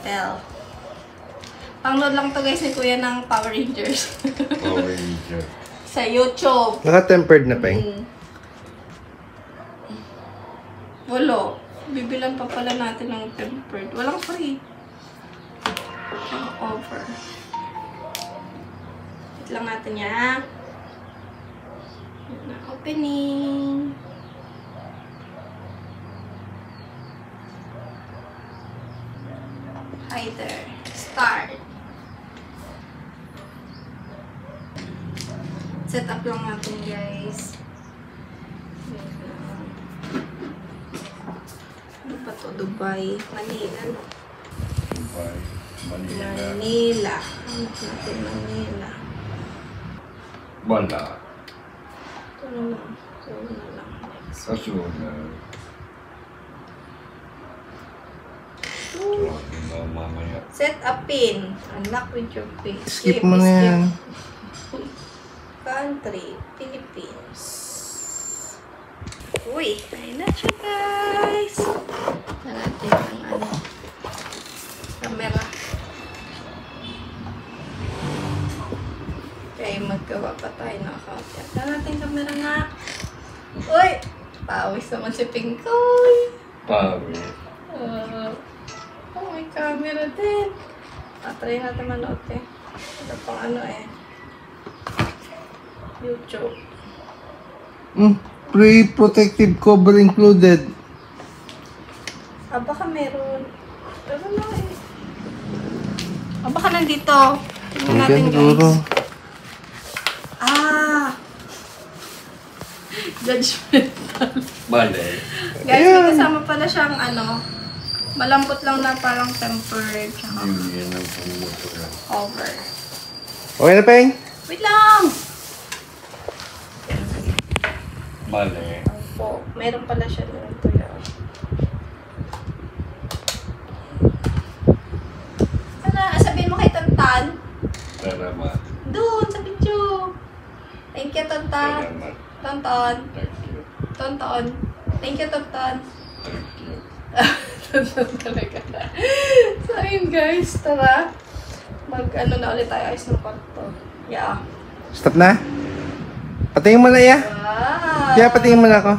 Turtle. Pang-load lang to guys ni Kuya ng Power Rangers. Power Rangers. Sa YouTube. Naka-tempered na, Peng? Wala. Bibilan pa pala natin ng tempered. Walang free. Ang over. Wait lang natin yan. Yan na, opening. Hi there. Start. Set up lang natin guys. Ano pa to? Dubai. Manila. Dubai. Manila. Manila. Ano natin Manila? Wala. Ito na lang. Ito na lang. Kasunod. Mamaya. Set a pin. Unlock with your pin. Skip mo na yan. Country. Philippines. Uy. Ayun na siya guys. Na natin ang ano. Camera. Okay, maggawa pa tayo ng account. Yan na natin camera nga. Uy! Pawis naman si Pinkoy. Pawis. Oh, may camera din. Try natin manood eh. Ito pang ano eh. YouTube. Pre-protective cover included. Baka meron. Pero na eh. Baka nandito. Tingnan natin guys. Judgmental. Bale. Guys, may kasama pala siyang ano. Malambot lang na parang tempered. Yun ang pumumotor. Over. Okay na, Peng? Wait lang! Bale. Po, meron pala siya doon. Ito yan. Sabihin mo kay Tantan. Salamat. Doon, sa video. Thank you, Tantan. Salamat. Tantan. Thank you. Tantan. Thank you, Tantan. Thank you. Tantan talaga. So, ayun guys. Tara. Mag-ano na ulit tayo. Ayos ng kwarto. Yeah. Stop na? Patingin mo na, ya. Wow. Yeah, patingin mo na ako.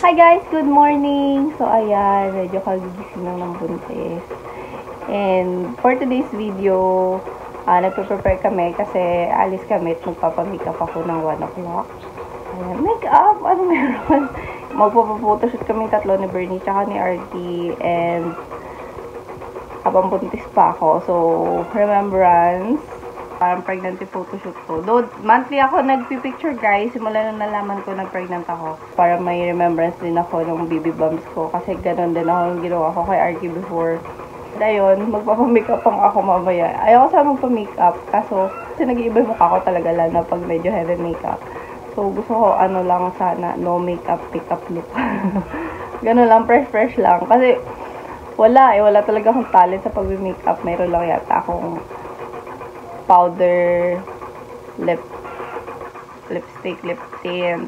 Hi guys! Good morning! So ayan, medyo kagigising lang ng buntis. And for today's video, nagpe-prepare kami kasi alis kami at magpapamakeup ako ng 1 o'clock. Ayan, makeup! Ano meron? Magpapapotoshoot kami tatlo ni Bernie tsaka ni RT. And habang buntis pa ako. So, remembrance. Parang pregnancy photoshoot ko. Though, monthly ako nagpipicture guys. Simula nung nalaman ko nag-pregnant ako. Para may remembrance din ako ng baby bumps ko. Kasi ganun din ako yung ginawa ko kay Arky before. At ayun, magpapamakeup pang ako mamaya. Ayaw ko sana magpa-makeup. Kaso, kasi nag-iiba yung mukha ko talaga lalo na pag medyo heavy makeup. So, gusto ko ano lang sana, no makeup, pick-up look. Ganun lang, fresh lang. Kasi, wala talaga akong talent sa pag-makeup. Mayroon lang yata akong powder, lipstick, lip tint,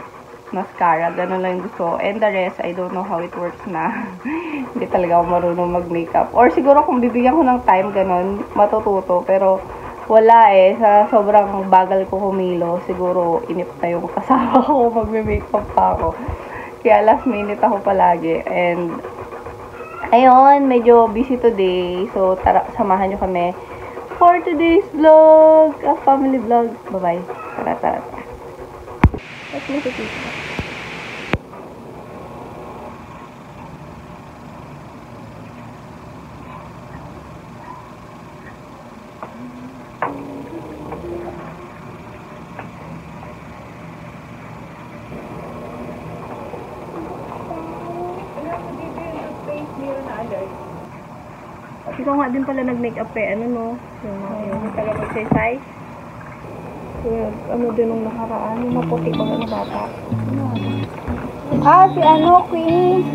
mascara, ganun lang yung gusto ko. And the rest, I don't know how it works na. Hindi talaga ako marunong mag-makeup. Or siguro kung bibigyan ko ng time, ganun, matututo. Pero wala eh. Sa sobrang bagal ko humilo, siguro inip na yung kasama ko, mag-makeup pa ako. Kaya last minute ako palagi. And ayun, medyo busy today. So, tara, samahan nyo kami for today's vlog, a family vlog. Bye-bye. Tara. Let's make it easy. Ikaw nga din pala nag-makeup eh. Ano no? Yung pala mag-exercise. Ano din nung nakaraan. Yung maputi ko na bata. Si ano, Queen.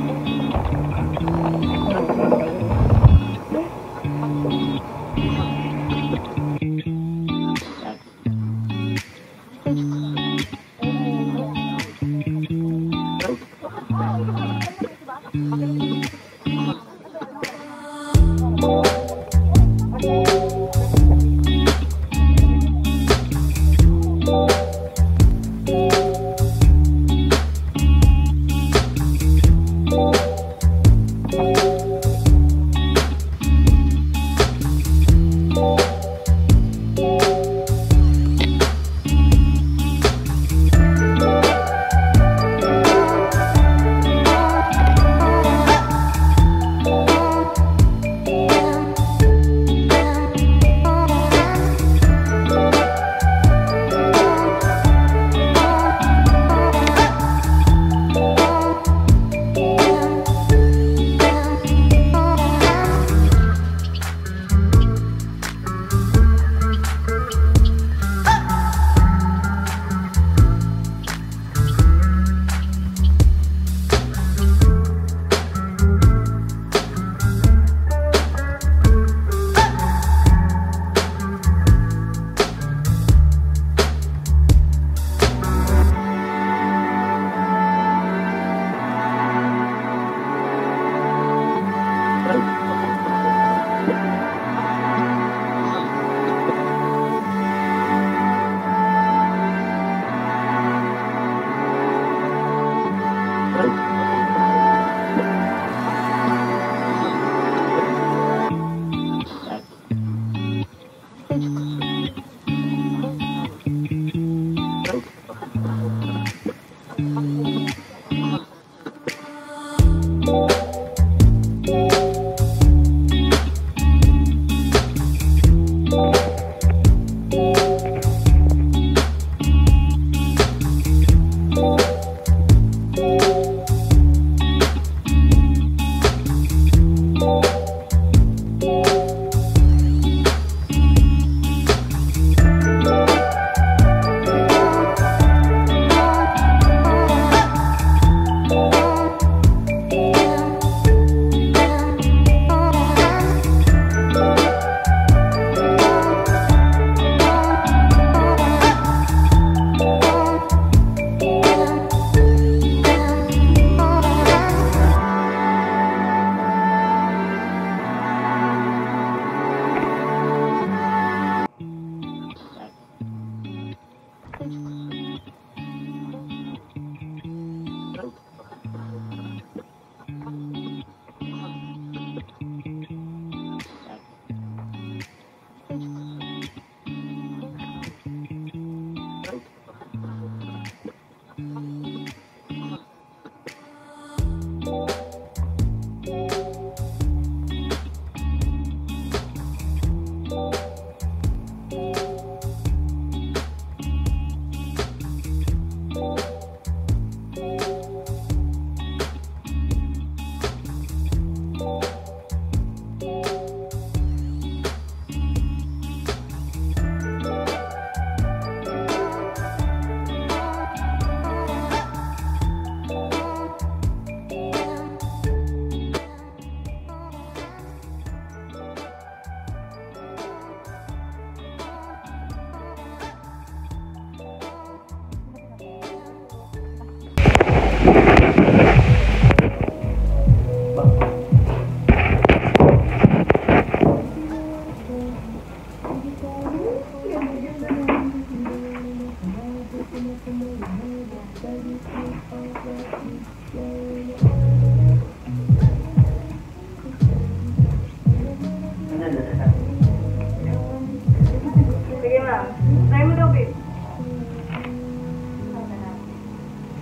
Sige ma'am. Try mo daw, babe.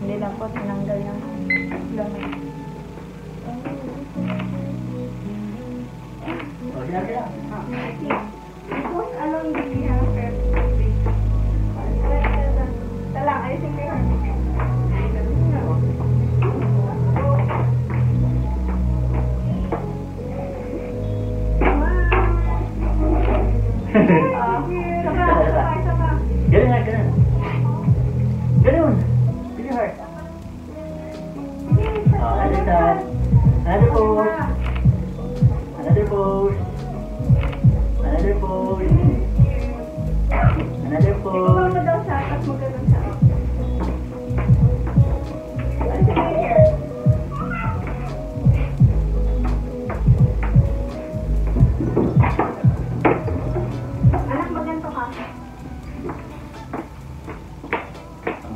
Hindi lang po, tinanggal yung lamig. Kung anong hindi niya, talang, ayusin ko yung Ganun nga, ganun. Ganun. Really hard. Another time. Another pose. Another pose. Another pose. Another Ikaw pose. mo daw siya, tapos magandang siya.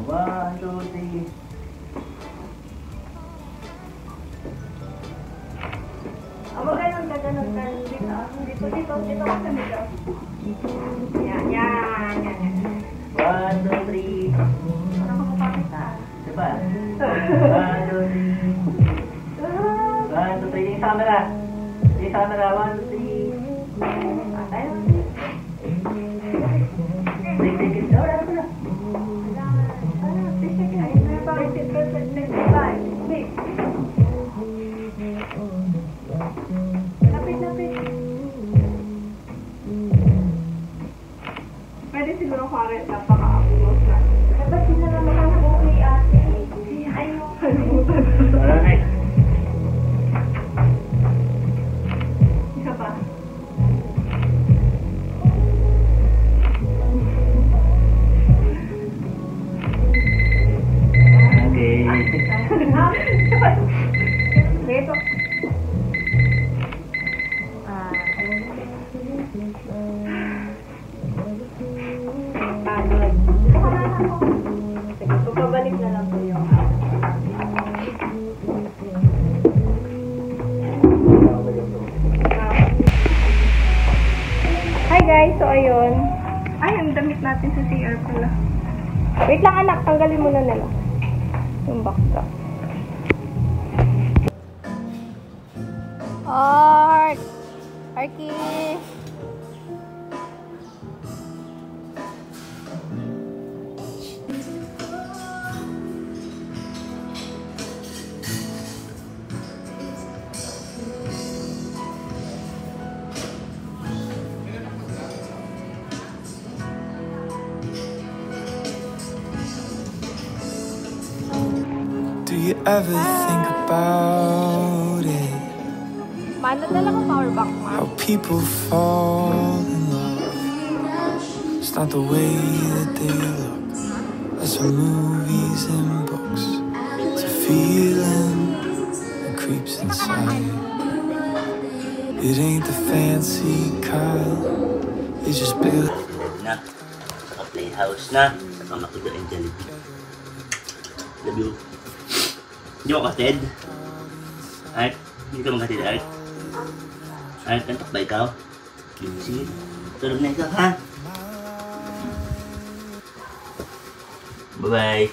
1, 2, 3. Amo ganun ka. Dito ka sa middle. Yan. 1, 2, 3. Ano ka kapapit ka? Diba? 1, 2, 3. 1, 2, 3. Yung camera. 1, 2, 3. Tayo. 3 seconds. Wala na. Pwede siguro current napaka-upload na. Dapat sila na makakabuhay ate. Ayaw. Alright. Isa pa. Okay. Dito. Pagod. Sige, pabalik na lang po yung Hi guys, so ayun. Ay, ang damit natin sa CR pala. Wait lang anak, tanggalin muna nila. Yung backdrop. Art! Arky! Do you ever think about it? Mano na lang ang power bank, ma. How people fall in love. It's not the way that they look. That's from movies and books. It's a feeling that creeps inside. It ain't the fancy kind. They just build. Na. Naka-playhouse na. Naka-makido and Jollibee. Love you. Hindi mo kased? Art? Hindi ka magkased, Art? Art, kantok ba ikaw? Sige. Tulog na ikaw, ha? Bye-bye.